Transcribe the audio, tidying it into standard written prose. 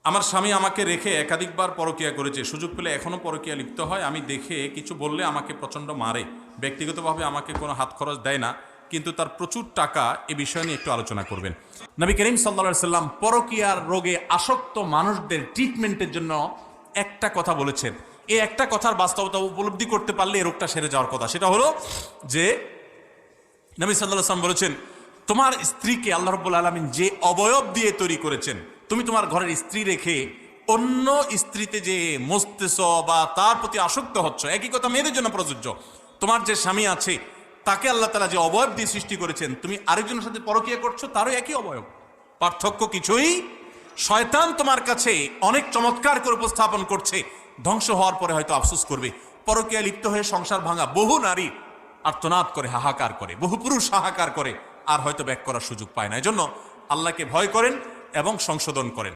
আমার স্বামী আমাকে রেখে একাধিকবার পরকীয়া করেছে, সুযোগ পেলে এখনও পরকীয়া লিপ্ত হয়। আমি দেখে কিছু বললে আমাকে প্রচণ্ড মারে, ব্যক্তিগতভাবে আমাকে কোনো হাত খরচ দেয় না, কিন্তু তার প্রচুর টাকা। এ বিষয় নিয়ে একটু আলোচনা করবেন। নবী করিম সাল্লাল্লাহু আলাইহি সাল্লাম পরকীয়ার রোগে আসক্ত মানুষদের ট্রিটমেন্টের জন্য একটা কথা বলেছেন। এই একটা কথার বাস্তবতা উপলব্ধি করতে পারলে এই রোগটা সেরে যাওয়ার কথা। সেটা হলো যে নবী সাল্লাল্লাহু আলাইহি সাল্লাম বলেছেন, তোমার স্ত্রীকে আল্লাহ রাব্বুল আলামিন যে অবয়ব দিয়ে তৈরি করেছেন, তুমি তোমার ঘরের স্ত্রী রেখে অন্য স্ত্রীতে যে মস্তেছ বা তার প্রতি আসক্ত হচ্ছ, একই কথা মেয়েদের জন্য প্রযোজ্য। তোমার যে স্বামী আছে তাকে আল্লাহ তাআলা যে অবয়ব দিয়ে সৃষ্টি করেছেন, তুমি আরেকজনের সাথে পরকীয়া করছো, তারও একই অবয়ব, পার্থক্য কিছুই। শয়তান তোমার কাছে অনেক চমৎকার করে উপস্থাপন করছে, ধ্বংস হওয়ার পরে হয়তো আফসোস করবে। পরকীয়া লিপ্ত হয়ে সংসার ভাঙা বহু নারী আর্তনাদ করে, হাহাকার করে, বহু পুরুষ হাহাকার করে, আর হয়তো ব্যাক করার সুযোগ পায় না। এজন্য আল্লাহকে ভয় করেন এবং সংশোধন করেন।